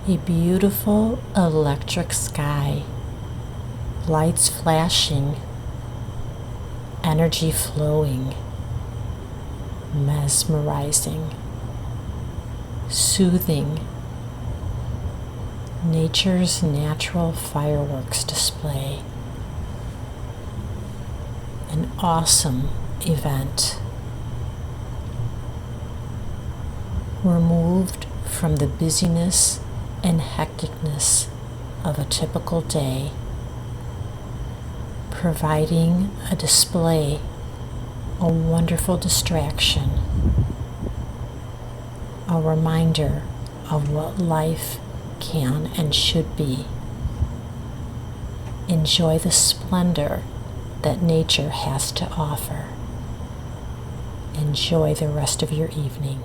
A beautiful electric sky, lights flashing, energy flowing, mesmerizing, soothing, nature's natural fireworks display. An awesome event. Removed from the busyness and hecticness of a typical day, providing a display, a wonderful distraction, a reminder of what life can and should be. Enjoy the splendor that nature has to offer. Enjoy the rest of your evening.